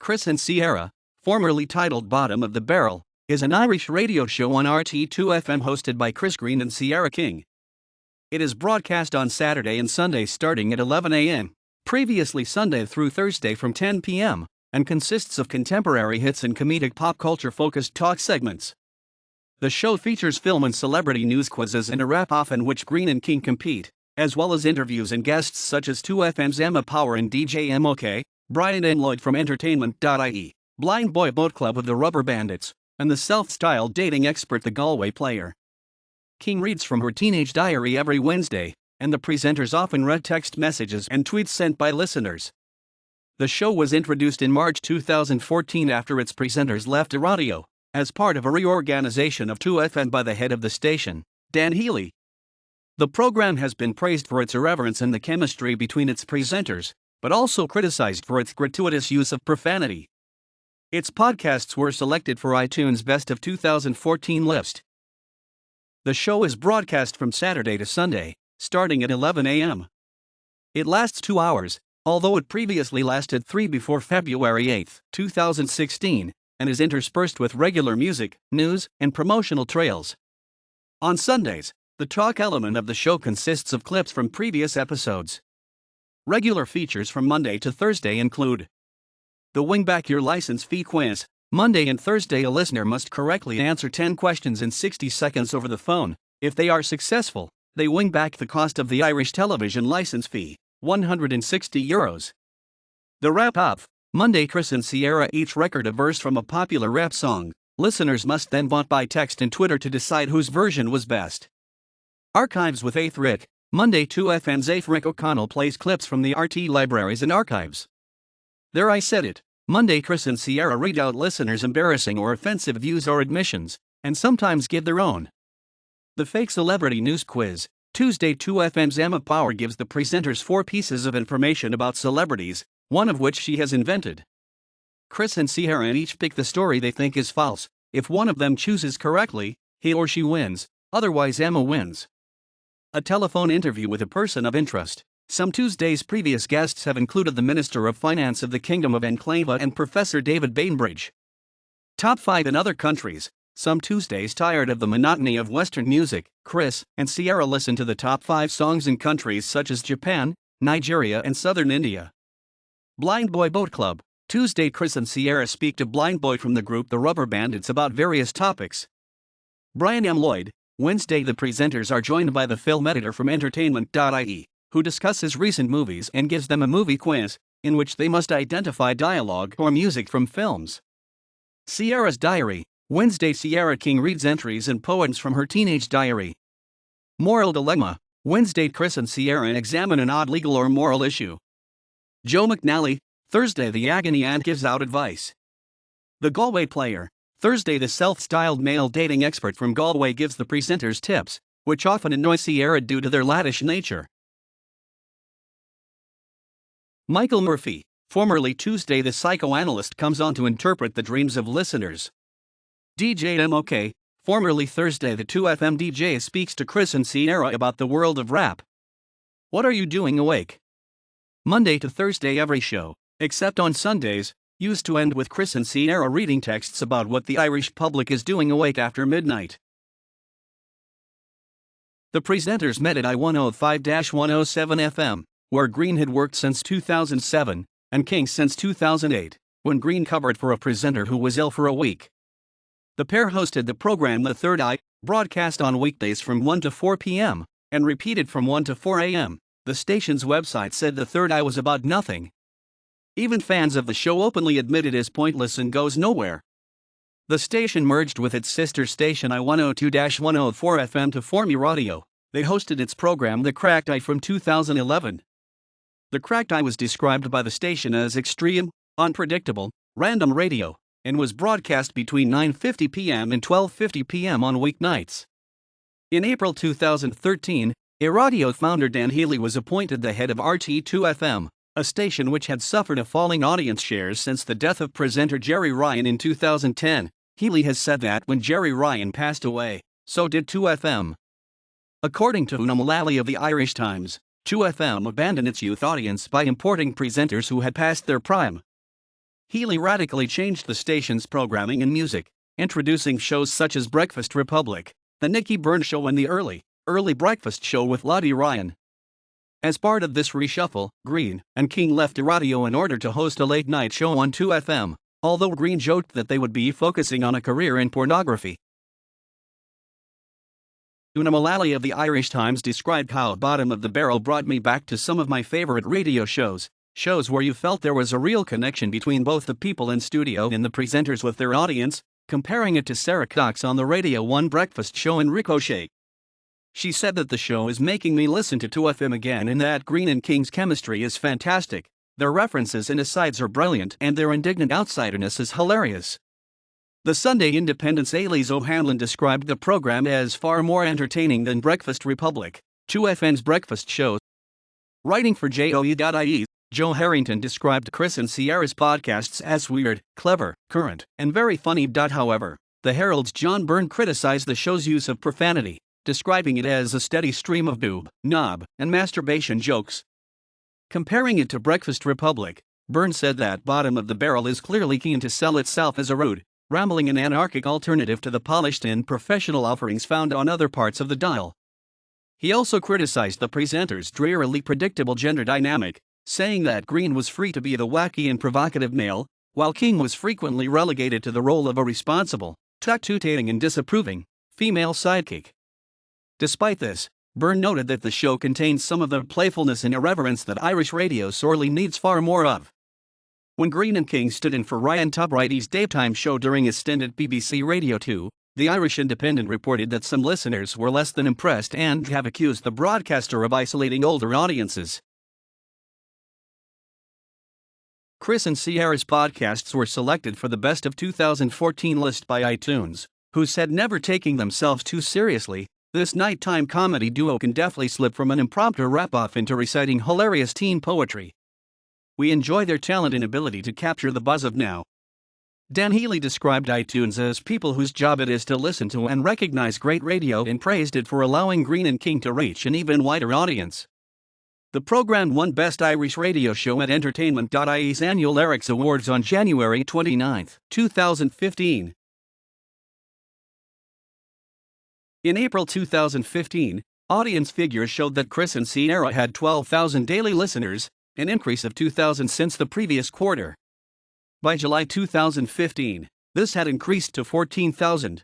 Chris and Ciara, formerly titled Bottom of the Barrel, is an Irish radio show on RT2FM hosted by Greene and King. It is broadcast on Saturday and Sunday starting at 11 a.m., previously Sunday through Thursday from 10 p.m., and consists of contemporary hits and comedic pop culture-focused talk segments. The show features film and celebrity news quizzes and a rap-off in which Greene and King compete, as well as interviews and guests such as 2FM's Emma Power and DJ MOK, Brian and Lloyd from Entertainment.ie, Blind Boy Boat Club of the Rubber Bandits, and the self-styled dating expert The Galway Player. King reads from her teenage diary every Wednesday, and the presenters often read text messages and tweets sent by listeners. The show was introduced in March 2014 after its presenters left radio, as part of a reorganization of 2FM by the head of the station, Dan Healy. The program has been praised for its irreverence and the chemistry between its presenters, but also criticized for its gratuitous use of profanity. Its podcasts were selected for iTunes' Best of 2014 list. The show is broadcast from Saturday to Sunday, starting at 11 a.m. It lasts 2 hours, although it previously lasted 3 before February 8, 2016, and is interspersed with regular music, news, and promotional trails. On Sundays, the talk element of the show consists of clips from previous episodes. Regular features from Monday to Thursday include the Wing Back Your License Fee Quiz. Monday and Thursday, a listener must correctly answer 10 questions in 60 seconds over the phone. If they are successful, they wing back the cost of the Irish television license fee, €160. The Rap-Off. Monday, Chris and Ciara each record a verse from a popular rap song. Listeners must then vote by text and Twitter to decide whose version was best. Archives with Eighth Rick. Monday, 2FM's Eighth Rick O'Connell plays clips from the RT libraries and archives. There I Said It. Monday, Chris and Ciara read out listeners' embarrassing or offensive views or admissions, and sometimes give their own. The Fake Celebrity News Quiz. Tuesday, 2FM's Emma Power gives the presenters 4 pieces of information about celebrities, one of which she has invented. Chris and Ciara each pick the story they think is false. If one of them chooses correctly, he or she wins, otherwise Emma wins. A telephone interview with a person of interest. Some Tuesdays' previous guests have included the Minister of Finance of the Kingdom of Enclave and Professor David Bainbridge. Top 5 in other countries. Some Tuesdays tired of the monotony of Western music, Chris and Ciara listen to the top 5 songs in countries such as Japan, Nigeria and southern India. Blind Boy Boat Club. Tuesday, Chris and Ciara speak to Blind Boy from the group The Rubber Bandits about various topics. Brian M. Lloyd. Wednesday, the presenters are joined by the film editor from Entertainment.ie, who discusses recent movies and gives them a movie quiz, in which they must identify dialogue or music from films. Ciara's Diary. Wednesday, Ciara King reads entries and poems from her teenage diary. Moral Dilemma. Wednesday, Chris and Ciara examine an odd legal or moral issue. Joe McNally. Thursday, the Agony Aunt gives out advice. The Galway Player. Thursday, the self-styled male dating expert from Galway gives the presenters tips, which often annoy Ciara due to their laddish nature. Michael Murphy. Formerly Tuesday, the psychoanalyst comes on to interpret the dreams of listeners. DJ MOK. Formerly Thursday, the 2FM DJ speaks to Chris and Ciara about the world of rap. What are you doing awake? Monday to Thursday, every show, except on Sundays, used to end with Chris and Ciara reading texts about what the Irish public is doing awake after midnight. The presenters met at I-105-107 FM, where Greene had worked since 2007, and King since 2008, when Greene covered for a presenter who was ill for a week. The pair hosted the program The Third Eye, broadcast on weekdays from 1 to 4 p.m., and repeated from 1 to 4 a.m. The station's website said The Third Eye was about nothing. Even fans of the show openly admit it is pointless and goes nowhere. The station merged with its sister station I-102-104 FM to form eRadio. They hosted its program The Cracked Eye from 2011. The Cracked Eye was described by the station as extreme, unpredictable, random radio, and was broadcast between 9:50 p.m. and 12:50 p.m. on weeknights. In April 2013, eRadio founder Dan Healy was appointed the head of RT2FM, a station which had suffered a falling audience shares since the death of presenter Jerry Ryan in 2010. Healy has said that when Jerry Ryan passed away, so did 2FM. According to Una Mullally of the Irish Times, 2FM abandoned its youth audience by importing presenters who had passed their prime. Healy radically changed the station's programming and music, introducing shows such as Breakfast Republic, The Nikki Byrne Show, and The Early Breakfast Show with Lottie Ryan. As part of this reshuffle, Greene and King left radio in order to host a late-night show on 2FM, although Greene joked that they would be focusing on a career in pornography. Una Mullally of the Irish Times described how Bottom of the Barrel brought me back to some of my favorite radio shows where you felt there was a real connection between both the people in studio and the presenters with their audience, comparing it to Sarah Cox on the Radio 1 Breakfast Show and Ricochet. She said that the show is making me listen to 2FM again and that Greene and King's chemistry is fantastic, their references and asides are brilliant, and their indignant outsiderness is hilarious. The Sunday Independent's Ailese O'Hanlon described the program as far more entertaining than Breakfast Republic, 2FM's breakfast show. Writing for JOE.ie, Joe Harrington described Chris and Ciara's podcasts as weird, clever, current, and very funny. However, the Herald's John Byrne criticized the show's use of profanity, describing it as a steady stream of boob, knob, and masturbation jokes. Comparing it to Breakfast Republic, Byrne said that Bottom of the Barrel is clearly keen to sell itself as a rude, rambling and anarchic alternative to the polished and professional offerings found on other parts of the dial. He also criticized the presenter's drearily predictable gender dynamic, saying that Greene was free to be the wacky and provocative male, while King was frequently relegated to the role of a responsible, tactutating and disapproving, female sidekick. Despite this, Byrne noted that the show contains some of the playfulness and irreverence that Irish radio sorely needs far more of. When Greene and King stood in for Ryan Tubridy's daytime show during his stint at BBC Radio 2, the Irish Independent reported that some listeners were less than impressed and have accused the broadcaster of isolating older audiences. Chris and Ciara's podcasts were selected for the Best of 2014 list by iTunes, who said never taking themselves too seriously, this nighttime comedy duo can deftly slip from an impromptu wrap-off into reciting hilarious teen poetry. We enjoy their talent and ability to capture the buzz of now. Dan Healy described iTunes as people whose job it is to listen to and recognize great radio and praised it for allowing Greene and King to reach an even wider audience. The program won Best Irish Radio Show at Entertainment.ie's annual Eric's Awards on January 29, 2015. In April 2015, audience figures showed that Chris and Ciara had 12,000 daily listeners, an increase of 2,000 since the previous quarter. By July 2015, this had increased to 14,000.